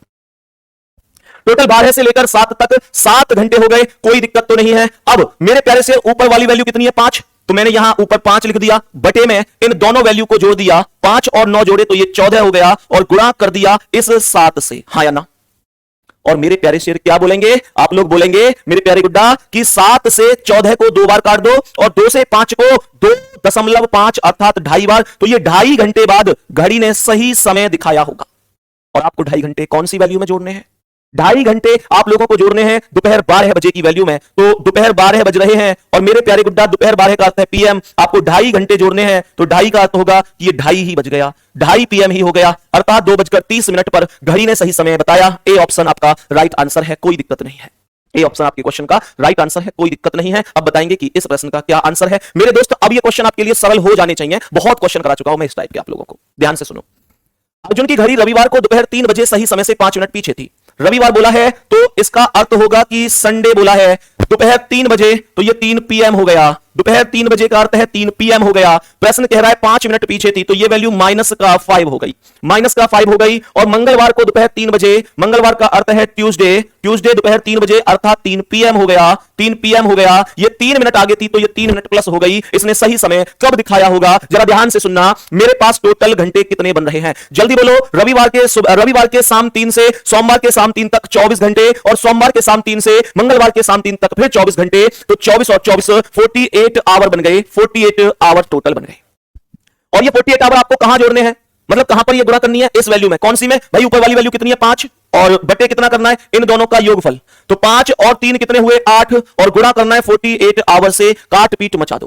टोटल 12 से लेकर 7 तक 7 घंटे हो गए, कोई दिक्कत तो नहीं है। अब मेरे प्यारे से ऊपर वाली वैल्यू कितनी है? 5, तो मैंने यहां ऊपर 5 लिख दिया, बटे में इन दोनों वैल्यू को जोड़ दिया, 5 और 9 जोड़े तो ये 14 हो गया, और गुणा कर दिया इस 7 से, हाँ या ना? और मेरे प्यारे शेर क्या बोलेंगे? आप लोग बोलेंगे मेरे प्यारे गुड्डा कि 7 से 14 को 2 बार काट दो और 2 से 5 को 2.5 अर्थात 2.5 बार, तो ये 2.5 घंटे बाद घड़ी ने सही समय दिखाया होगा। और आपको 2.5 घंटे कौन सी वैल्यू में जोड़ने हैं? 2.5 घंटे आप लोगों को जोड़ने हैं दोपहर 12 बजे की वैल्यू में। तो दोपहर 12 बज रहे हैं और मेरे प्यारे गुड्डा दोपहर 12 का अर्थ है पीएम, आपको 2.5 घंटे जोड़ने हैं, तो 2.5 का अर्थ होगा कि ये 2.5 ही बज गया, 2.5 पीएम ही हो गया, अर्थात 2:30 पर घड़ी ने सही समय बताया। ए ऑप्शन आपका राइट आंसर है, कोई दिक्कत नहीं है। ए ऑप्शन आपके क्वेश्चन का राइट आंसर है, कोई दिक्कत नहीं है। अब बताएंगे कि इस प्रश्न का क्या आंसर है। मेरे दोस्त अब ये क्वेश्चन आपके लिए सरल हो जाने चाहिए, बहुत क्वेश्चन करा चुका हूं मैं इस टाइप के, आप लोगों को ध्यान से सुनो। अर्जुन की घड़ी रविवार को दोपहर 3 बजे सही समय से 5 मिनट पीछे थी। रविवार बोला है तो इसका अर्थ होगा कि संडे बोला है, दोपहर 3 बजे तो ये 3 पीएम हो गया, दोपहर 3 बजे का अर्थ है 3 पीएम हो गया। प्रश्न कह रहा है 5 मिनट पीछे थी, तो ये वैल्यू माइनस का 5 हो गई, माइनस का 5 हो गई। और मंगलवार को दोपहर 3 बजे, मंगलवार का अर्थ है ट्यूसडे, ट्यूसडे दोपहर 3 बजे अर्थात 3 पीएम हो गया, 3 पीएम हो गया। ये 3 मिनट आगे थी तो ये 3 मिनट प्लस हो गई। इसने सही समय कब दिखाया होगा? जरा ध्यान से सुनना, मेरे पास टोटल घंटे कितने बन रहे हैं जल्दी बोलो। रविवार के शाम 3 से सोमवार के शाम 3 तक 24 घंटे, और सोमवार के शाम 3 से मंगलवार के शाम 3 तक फिर 24 घंटे, तो 24 और 24 48 आवर बन गए, 48 आवर टोटल बन गए। और ये 48 आवर आपको कहां जोड़ने हैं, मतलब कहां पर ये गुणा करनी है? इस वैल्यू में। कौन सी में भाई? ऊपर वाली वैल्यू कितनी है? 5, और बटे कितना करना है? इन दोनों का योगफल। तो 5 और 3 कितने हुए? 8, और गुणा करना है 48 आवर से। काट पीट मचा दो,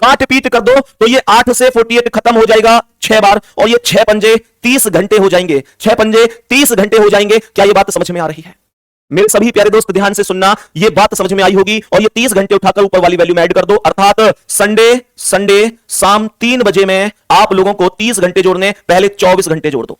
काट पीट कर दो, तो ये 8 से 48 खत्म हो जाएगा 6 बार, और ये 6 पंजे 30 घंटे हो जाएंगे, 6 पंजे 30 घंटे हो जाएंगे। क्या ये बात समझ में आ रही है? मेरे सभी प्यारे दोस्त ध्यान से सुनना, ये बात समझ में आई होगी। और ये 30 घंटे उठाकर ऊपर वाली वैल्यू में ऐड कर दो, अर्थात संडे शाम 3 बजे में आप लोगों को 30 घंटे जोड़ने, पहले 24 घंटे जोड़ दो।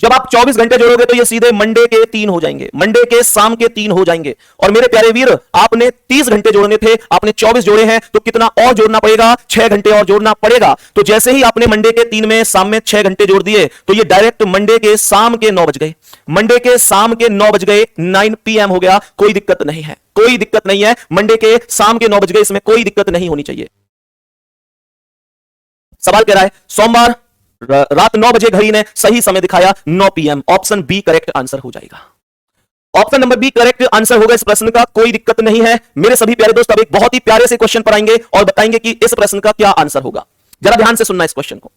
जब आप 24 घंटे जोड़ोगे तो ये सीधे मंडे के 3 हो जाएंगे, मंडे के शाम के 3 हो जाएंगे। और मेरे प्यारे वीर, आपने 30 घंटे जोड़ने थे, आपने 24 जोड़े हैं, तो कितना और जोड़ना पड़ेगा? 6 घंटे और जोड़ना पड़ेगा। तो जैसे ही आपने मंडे के 3 में शाम में 6 घंटे जोड़ दिए, तो ये डायरेक्ट मंडे के शाम के 9 बज गए, मंडे के शाम के 9 बज गए, 9 पीएम हो गया। कोई दिक्कत नहीं है, कोई दिक्कत नहीं है, मंडे के शाम के 9 बज गए, इसमें कोई दिक्कत नहीं होनी चाहिए। सवाल कह रहा है सोमवार रात 9 बजे घड़ी ने सही समय दिखाया, 9 PM. Option B correct answer हो जाएगा, option number B correct answer होगा इस प्रश्न का, कोई दिक्कत नहीं है। मेरे सभी प्यारे दोस्त अब एक बहुत ही प्यारे से क्वेश्चन पर आएंगे और बताएंगे कि इस प्रश्न का क्या आंसर होगा। जरा ध्यान से सुनना इस क्वेश्चन को।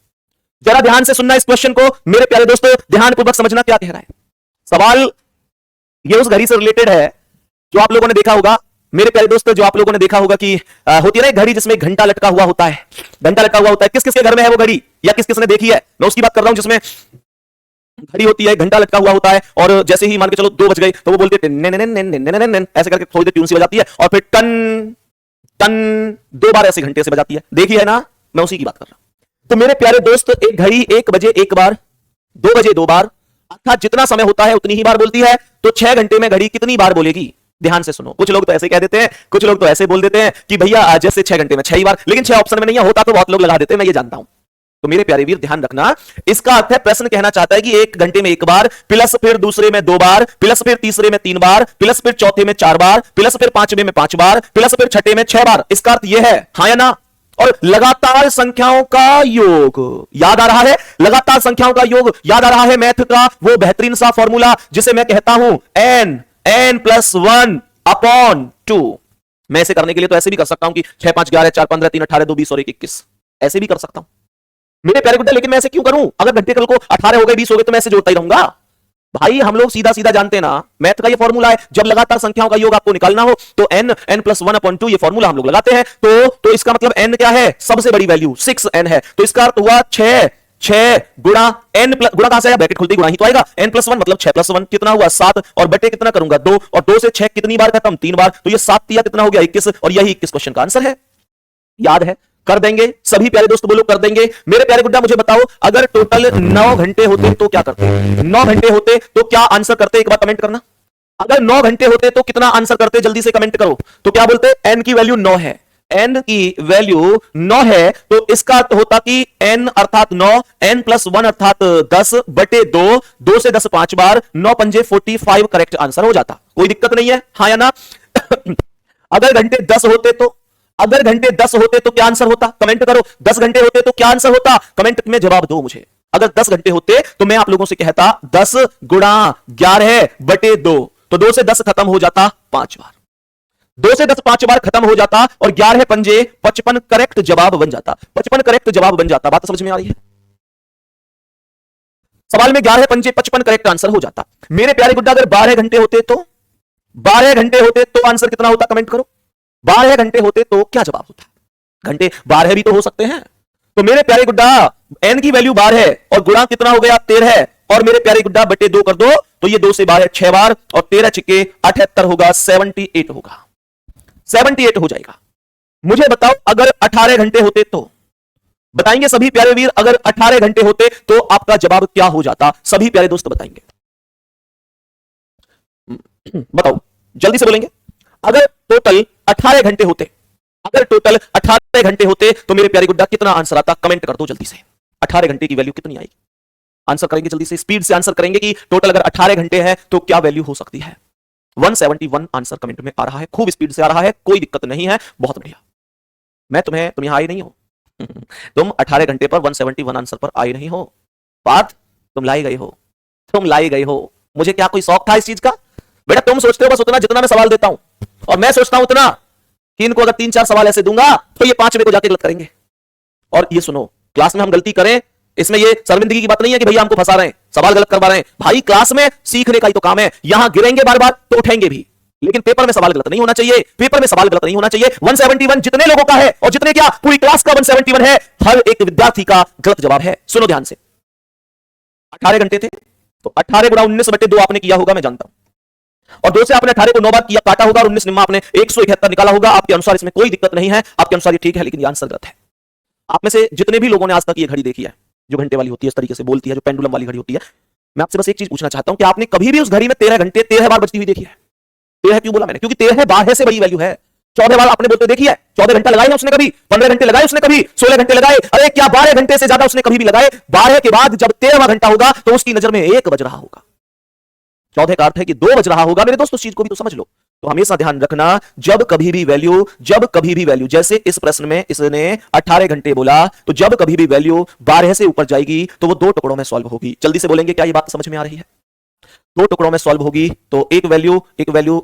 जरा ध्यान से सुनना इस क्वेश्चन को मेरे प्यारे दोस्तों, ध्यानपूर्वक समझना क्या कह रहा है। सवाल ये उस घड़ी से रिलेटेड है जो आप लोगों ने देखा होगा मेरे प्यारे दोस्तों, जो आप लोगों ने देखा होगा कि होती है ना एक घड़ी जिसमें घंटा लटका हुआ होता है, घंटा लटका हुआ होता है। किस किस के घर में है वो घड़ी, या किस किस ने देखी है? मैं उसकी बात कर रहा हूं जिसमें घड़ी होती है, घंटा लटका हुआ होता है, और जैसे ही मान के चलो 2 बज गए तो वो बोलते हैं ऐसे करके थोड़ी देर ट्यून सी बजाती है, और फिर टन टन 2 बार ऐसे घंटे से बजाती है। देखी है ना, मैं उसी की बात कर रहा हूं। तो मेरे प्यारे दोस्त, एक घड़ी 1 बजे 1 बार, 2 बजे 2 बार, अर्थात जितना समय होता है उतनी ही बार बोलती है। तो 6 घंटे में घड़ी कितनी बार बोलेगी? ध्यान से सुनो। कुछ लोग तो ऐसे कह देते हैं, कुछ लोग तो ऐसे बोल देते हैं कि भैया जैसे 6 घंटे में 6 ही बार, लेकिन 6 ऑप्शन में नहीं होता तो बहुत लोग लगा देते हैं, मैं ये जानता हूं। तो मेरे प्यारे वीर ध्यान रखना, इसका अर्थ है प्रश्न कहना चाहता है कि 1 घंटे में 1 बार, प्लस फिर दूसरे में 2 बार, प्लस फिर तीसरे में 3 बार, प्लस फिर चौथे में 4 बार, प्लस फिर पांचवें में 5 बार, प्लस फिर छठे में 6 बार। इसका अर्थ यह है, हाँ या ना? और लगातार संख्याओं का योग याद आ रहा है, लगातार संख्याओं का योग याद आ रहा है। मैथ का वो बेहतरीन सा फॉर्मूला जिसे मैं कहता हूं n+1/2। मैं इसे करने के लिए तो ऐसे भी कर सकता हूं कि 6 5 11 4 15 3 18 2 20 और 1 21, ऐसे भी कर सकता हूं मेरे प्यारे गुड्डा। लेकिन मैं ऐसे क्यों करूं? अगर घंटे कल को 18 हो गए 20 हो गए तो मैं ऐसे जोड़ता ही रहूंगा। भाई हम लोग सीधा सीधा जानते हैं ना, मैथ का ये फॉर्मूला है, जब लगातार संख्याओं का योग आपको निकालना हो तो n+1/2 ये फॉर्मूला हम लोग लगाते हैं। तो इसका मतलब n क्या है? सबसे बड़ी वैल्यू 6n है। तो इसका अर्थ हुआ 6 गुणा n गुणा कहां से आया? ब्रैकेट खुलते ही गुणा ही तो आएगा। n+1 मतलब 6 + 1 कितना हुआ? 7, और बटे कितना करूंगा? 2, और 2 से 6 कितनी बार खत्म? 3 बार। तो ये 7 तिया कितना हो गया? 21, और यही 21 क्वेश्चन का आंसर है। याद है? कर देंगे सभी प्यारे दोस्त, बोलो कर देंगे। मेरे प्यारे गुड्डा मुझे बताओ, अगर टोटल 9 घंटे होते तो क्या करते? 9 घंटे होते तो क्या आंसर करते? एक बार कमेंट करना। अगर 9 घंटे होते तो कितना आंसर करते? जल्दी से कमेंट करो। तो क्या बोलते? n की वैल्यू 9 है, n की वैल्यू 9 है, तो इसका अर्थ होता कि n अर्थात 9, n+1 अर्थात 10 बटे 2, 2 से 10 5 बार, 9 पंजे 45 करेक्ट आंसर हो जाता। कोई दिक्कत नहीं है, हाँ या ना? अगर घंटे 10 होते तो, अगर घंटे 10 होते तो क्या आंसर होता? कमेंट करो। 10 घंटे होते तो क्या आंसर होता? कमेंट में जवाब दो मुझे। अगर 10 घंटे होते तो मैं आप लोगों से कहता 10 गुणा 11 बटे 2, तो 2 से 10 खत्म हो जाता 5 बार, 2 से 10 5 बार खत्म हो जाता, और 11 पंजे 55 करेक्ट जवाब बन जाता। 55 करेक्ट जवाब बन जाता। बात समझ में आ रही है? सवाल में 11 पंजे 55 करेक्ट आंसर हो जाता। मेरे प्यारे गुड्डा, अगर 12 घंटे होते तो, 12 घंटे होते तो आंसर कितना होता? कमेंट करो। 12 घंटे होते तो क्या जवाब होता? घंटे 12 भी तो हो सकते हैं। तो मेरे प्यारे गुड्डा, n की वैल्यू 12 है, और गुणा कितना हो गया? 13 है, और मेरे प्यारे गुड्डा बटे 2 कर दो, तो ये 2 से 12 6 बार, और 13 छिके 78 होगा, 78 होगा, 78 हो जाएगा। मुझे बताओ, अगर 18 घंटे होते तो, बताएंगे सभी प्यारे वीर, अगर 18 घंटे होते तो आपका जवाब क्या हो जाता? सभी प्यारे दोस्त बताएंगे, बताओ जल्दी से बोलेंगे। अगर टोटल 18 घंटे होते, अगर टोटल 18 घंटे होते तो मेरे प्यारे गुड्डा कितना आंसर आता? कमेंट कर दो जल्दी से। 18 घंटे की वैल्यू कितनी आएगी? आंसर करेंगे जल्दी से, स्पीड से आंसर करेंगे कि टोटल अगर 18 घंटे हैं तो क्या वैल्यू हो सकती है? 171 आंसर कमेंट में आ रहा है, खूब स्पीड से आ रहा है, कोई दिक्कत नहीं है, बहुत बढ़िया। तुम यहां आए नहीं हो। तुम 18 घंटे पर 171 आंसर पर आए नहीं हो, बात तुम लाई गए हो, तुम लाई गए हो। मुझे क्या कोई शौक था इस चीज का? बेटा तुम सोचते हो बस उतना जितना मैं सवाल देता हूं, और मैं सोचता हूं उतना कि इनको अगर 3 4 सवाल ऐसे दूंगा तो ये 5वें को जाके गलत करेंगे। और ये सुनो, क्लास में हम गलती करें, इसमें ये शर्मिंदगी की बात नहीं है कि भैया हमको फंसा रहे हैं, सवाल गलत करवा रहे हैं। भाई क्लास में सीखने का ही तो काम है, यहां गिरेंगे बार बार तो उठेंगे भी, लेकिन पेपर में सवाल गलत नहीं होना चाहिए, पेपर में सवाल गलत नहीं होना चाहिए। 171 जितने लोगों का है, और जितने क्या पूरी क्लास का 171 है, हर एक विद्यार्थी का गलत जवाब है। सुनो ध्यान से, 18 घंटे थे तो 18 गुणा 19 बटे 2 आपने किया होगा, मैं जानता हूं, और 2 से आपने 18 को 9 बार किया, काटा होगा, और 19 निम्मा आपने 171 निकाला होगा। आपके अनुसार इसमें कोई दिक्कत नहीं है, आपके अनुसार ये ठीक है, लेकिन ये आंसर गलत है। आप में से जितने भी लोगों ने आज तक ये घड़ी देखी है जो घंटे वाली होती है, इस तरीके से बोलती है, जो पेंडुलम वाली घड़ी होती है, मैं आपसे बस एक चीज पूछना चाहता हूं कि आपने कभी भी उस घड़ी में 13 घंटे 13 बार बजती हुई देखी है? 13 क्यों बोला मैंने? क्योंकि 13 12 से बड़ी वैल्यू है। 14 बार आपने बोलते देखी है? 14 घंटे लगाए उसने कभी? 15 घंटे लगाए उसने कभी? 16 घंटे लगाए? अरे क्या 12 घंटे से ज्यादा उसने कभी भी लगाए? 12 के बाद जब 13वां घंटा होगा तो उसकी नजर में 1 बज रहा होगा, 14 का अर्थ है कि 2 बज रहा होगा। मेरे दोस्त उस चीज को भी तो समझ लो। तो हमेशा ध्यान रखना, जब कभी भी वैल्यू, जैसे इस प्रश्न में इसने 18 घंटे बोला, तो जब कभी भी वैल्यू 12 से ऊपर जाएगी तो वो 2 टुकड़ों में सॉल्व होगी। जल्दी से बोलेंगे, क्या ये बात समझ में आ रही है? 2 टुकड़ों में सॉल्व होगी, तो एक वैल्यू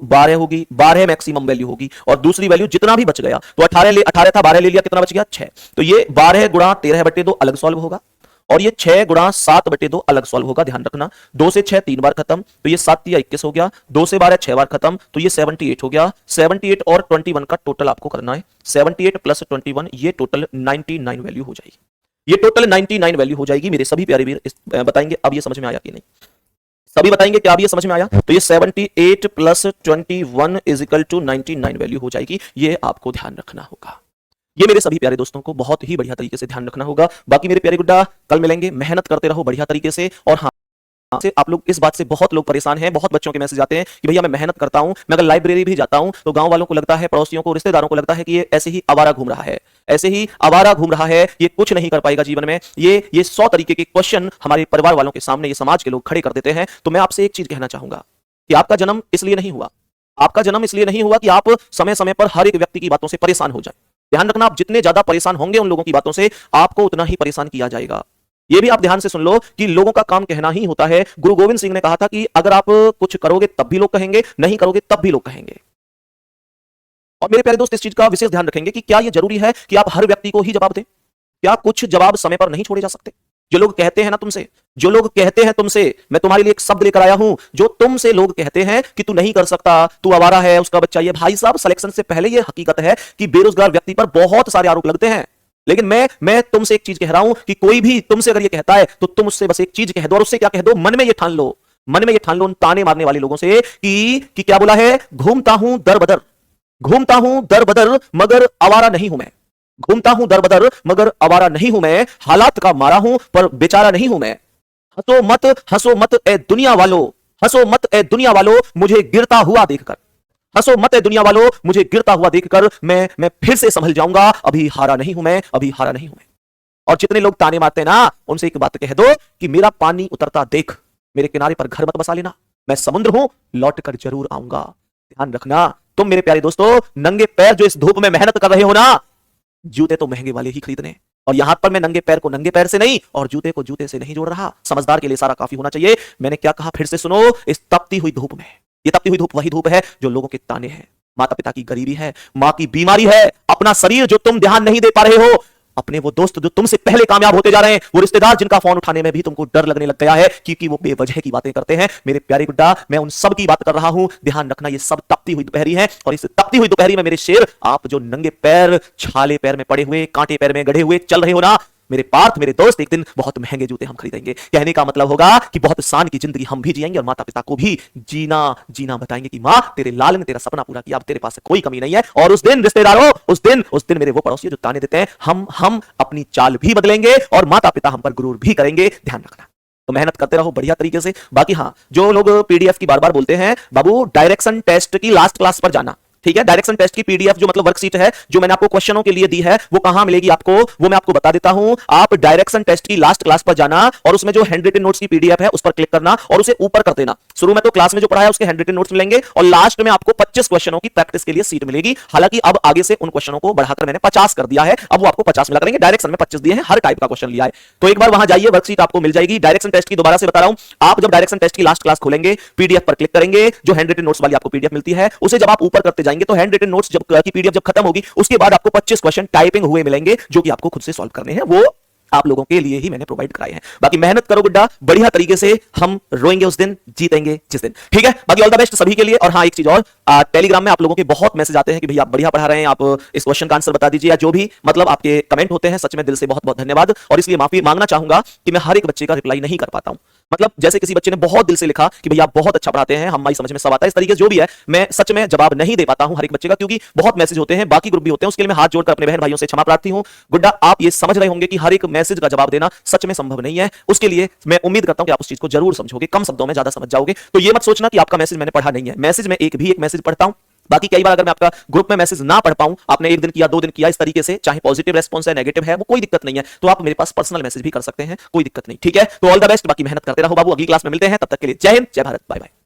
12 होगी, 12 मैक्सिमम वैल्यू होगी, और दूसरी वैल्यू जितना भी बच गया, तो 18 था, 12 ले लिया, कितना बच गया? 6। तो ये 12 गुणा 13 बटे 2 अलग सॉल्व होगा, और ये 6 गुणा 7/2 अलग सॉल्व होगा, ध्यान रखना। 2 से 6 3 बार खत्म, तो ये 7 या 21 हो गया। 2 से 12 6 बार खत्म, तो ये 78 हो गया। 78 और 21 का टोटल आपको करना है। 78 प्लस 21, ये टोटल 99 वैल्यू हो जाएगी। ये टोटल 99 वैल्यू हो जाएगी। मेरे सभी प्यारे वीर बताएंगे अब ये समझ में आया कि नहीं? सभी बताएंगे कि अब ये समझ में आया? तो ये 78 plus 21 is equal to 99 value हो जाएगी। ये आपको ध्यान रखना होगा। ये मेरे सभी प्यारे दोस्तों को बहुत ही बढ़िया तरीके से ध्यान रखना होगा। बाकी मेरे प्यारे गुड्डा, कल मिलेंगे, मेहनत करते रहो बढ़िया तरीके से। और हाँ, से आप लोग इस बात से बहुत लोग परेशान हैं, बहुत बच्चों के मैसेज आते हैं कि भैया मैं मेहनत करता हूं, मैं अगर लाइब्रेरी भी जाता हूं तो गांव वालों को लगता है, पड़ोसियों को, रिश्तेदारों को लगता है कि ये ऐसे ही आवारा घूम रहा है, ऐसे ही आवारा घूम रहा है, ये कुछ नहीं कर पाएगा जीवन में। ये 100 तरीके के क्वेश्चन हमारे परिवार वालों के सामने, ये समाज के लोग खड़े कर देते हैं। तो मैं आपसे एक चीज कहना चाहूंगा कि आपका जन्म इसलिए नहीं हुआ, आपका जन्म इसलिए नहीं हुआ कि आप समय समय पर हर एक व्यक्ति की बातों से परेशान हो जाए। ध्यान रखना, आप जितने ज्यादा परेशान होंगे उन लोगों की बातों से, आपको उतना ही परेशान किया जाएगा। ये भी आप ध्यान से सुन लो कि लोगों का काम कहना ही होता है। गुरु गोविंद सिंह ने कहा था कि अगर आप कुछ करोगे तब भी लोग कहेंगे, नहीं करोगे तब भी लोग कहेंगे। और मेरे प्यारे दोस्त, इस चीज का विशेष ध्यान रखेंगे कि क्या यह जरूरी है कि आप हर व्यक्ति को ही जवाब दें? क्या कुछ जवाब समय पर नहीं छोड़े जा सकते? जो लोग कहते हैं ना तुमसे, जो लोग कहते हैं तुमसे, मैं तुम्हारे लिए एक शब्द लेकर आया हूं, जो तुमसे लोग कहते हैं कि तू नहीं कर सकता, तू आवारा है, उसका बच्चा ये। भाई साहब, सिलेक्शन से पहले यह हकीकत है कि बेरोजगार व्यक्ति पर बहुत सारे आरोप लगते हैं। लेकिन मैं तुमसे एक चीज कह रहा हूं कि कोई भी तुमसे अगर ये कहता है तो तुम उससे बस एक चीज कह दो, और उससे क्या कह दो, मन में ये ठान लो, मन में ये ठान लो उन ताने मारने वाले लोगों से कि क्या बोला है, घूमता हूं दर बदर, घूमता हूं दर बदर मगर आवारा नहीं हूं मैं, घूमता हूं दर बदर मगर आवारा नहीं हूं मैं, हालात का मारा हूं पर बेचारा नहीं हूं मैं। हंसो मत, हंसो मत ए दुनिया वालों, हंसो मत ए दुनिया वालों मुझे गिरता हुआ देखकर, हंसो मत ए दुनिया वालों मुझे गिरता हुआ देखकर, मैं फिर से संभल जाऊंगा, अभी हारा नहीं हूं मैं, अभी हारा नहीं हूं मैं। और जितने लोग ताने मारते हैं ना, उनसे एक बात कह दो कि मेरा पानी उतरता देख, मेरे किनारे पर घर मत बसा लेना, मैं समुद्र हूं, लौट कर जरूर आऊंगा। ध्यान रखना, तुम मेरे प्यारे दोस्तों नंगे पैर जो इस धूप में मेहनत कर रहे हो ना, जूते तो महंगे वाले ही खरीदने, और यहां पर मैं नंगे पैर को नंगे पैर से नहीं और जूते को जूते से नहीं जोड़ रहा। समझदार के लिए सारा काफी होना चाहिए। मैंने क्या कहा फिर से सुनो, इस तपती हुई धूप में, ये तपती हुई धूप वही धूप है जो लोगों के ताने हैं, माता पिता की गरीबी है, मां की बीमारी है, अपना शरीर जो तुम ध्यान नहीं दे पा रहे हो, अपने वो दोस्त जो तुमसे पहले कामयाब होते जा रहे हैं, वो रिश्तेदार जिनका फोन उठाने में भी तुमको डर लगने लग गया है क्योंकि वो बेवजह की बातें करते हैं। मेरे प्यारे गुड्डा, मैं उन सब की बात कर रहा हूं। ध्यान रखना, ये सब तपती हुई दोपहरी है, और इस तपती हुई दोपहरी में मेरे शेर, आप जो नंगे पैर, छाले पैर में पड़े हुए, कांटे पैर में गढ़े हुए चल रहे हो ना, मेरे पार्थ, मेरे दोस्त, एक दिन बहुत महंगे जूते हम खरीदेंगे। कहने का मतलब होगा कि बहुत शान की जिंदगी हम भी जिएंगे और माता पिता को भी जीना बताएंगे कि मां, तेरे लाल ने तेरा सपना पूरा किया, अब तेरे पास कोई कमी नहीं है। और उस दिन रिश्तेदारों, उस दिन मेरे वो पड़ोसी जो ताने देते हैं, हम अपनी चाल भी बदलेंगे और माता पिता हम पर गुरूर भी करेंगे। ध्यान रखना, तो मेहनत करते रहो बढ़िया तरीके से। बाकी हाँ, जो लोग पीडीएफ की बार बार बोलते हैं, बाबू डायरेक्शन टेस्ट की लास्ट क्लास पर जाना, ठीक है? डायरेक्शन टेस्ट की पीडीएफ जो मतलब वर्कशीट है, जो मैंने आपको क्वेश्चनों के लिए दी है, वो कहां मिलेगी आपको, वो मैं आपको बता देता हूं। आप डायरेक्शन टेस्ट की लास्ट क्लास पर जाना और उसमें जो हैंड रिटन नोट्स की पीडीएफ है उस पर क्लिक करना और उसे ऊपर कर देना। शुरू में तो क्लास में जो पढ़ा है उसके हैंड रिटन नोट्स मिलेंगे और लास्ट में आपको 25 क्वेश्चनों की प्रैक्टिस के लिए सीट मिलेगी। हालांकि अब आगे से उन क्वेश्चनों को बढ़ाकर मैंने 50 कर दिया है, अब वो आपको 50 मिला करेंगे। डायरेक्शन में 25 दिए हैं, हर टाइप का क्वेश्चन लिया है। तो एक बार वहां जाइए, वर्कशीट आपको मिल जाएगी। डायरेक्शन टेस्ट की दोबारा से बता रहा हूं, आप जब डायरेक्शन टेस्ट की लास्ट क्लास खोलेंगे, पीडीएफ पर क्लिक करेंगे, जो हैंड रिटन नोट्स वाली आपको पीडीएफ मिलती है, उसे जब आप ऊपर करते जाएंगे तो हैंड रिटन नोट्स की पीडीएफ जब खत्म होगी, उसके बाद आपको 25 क्वेश्चन टाइपिंग हुए मिलेंगे जो कि आपको खुद से सॉल्व करने हैं। वो आप लोगों के लिए ही मैंने प्रोवाइड कराए हैं। बाकी मेहनत करो गुड्डा, बढ़िया तरीके से। हम रोएंगे उस दिन, जीतेंगे जिस दिन, ठीक है? बाकी ऑल द बेस्ट सभी के लिए। और हाँ, एक चीज और, टेलीग्राम में आप लोगों के बहुत मैसेज आते हैं कि भैया आप बढ़िया पढ़ा रहे हैं, आप इस क्वेश्चन का आंसर बता दीजिए, या जो भी मतलब आपके कमेंट होते हैं, सच में दिल से बहुत बहुत धन्यवाद। और इसलिए माफी मांगना चाहूंगा कि मैं हर एक बच्चे का रिप्लाई नहीं कर पाता हूं। मतलब जैसे किसी बच्चे ने बहुत दिल से लिखा कि भैया आप बहुत अच्छा पढ़ाते हैं, हमारी समझ में सब आता है, इस तरीके से जो भी है, मैं सच में जवाब नहीं दे पाता हूं हर एक बच्चे का, क्योंकि बहुत मैसेज होते हैं, बाकी ग्रुप भी होते हैं। उसके लिए मैं हाथ जोड़कर अपने बहन भाइयों से क्षमा प्रार्थी हूं। गुड्डा, आप ये समझ रहे होंगे कि हर एक मैसेज का जवाब देना सच में संभव नहीं है। उसके लिए मैं उम्मीद करता हूं कि आप उस चीज को जरूर समझोगे, कम शब्दों में ज्यादा समझ जाओगे। तो ये मत सोचना कि आपका मैसेज मैंने पढ़ा नहीं है। मैसेज में एक भी एक मैसेज पढ़ता हूं। बाकी कई बार अगर मैं आपका ग्रुप में मैसेज ना पढ़ पाऊं, आपने एक दिन किया, 2 दिन किया, इस तरीके से, चाहे पॉजिटिव रेस्पॉन्स है, नेगेटिव है, वो कोई दिक्कत नहीं है, तो आप मेरे पास पर्सनल मैसेज भी कर सकते हैं, कोई दिक्कत नहीं, ठीक है? तो ऑल द बेस्ट, बाकी मेहनत करते रहो बाबू। अगली क्लास में मिलते हैं, तब तक के लिए जय हिंद, जय भारत, बाय बाय।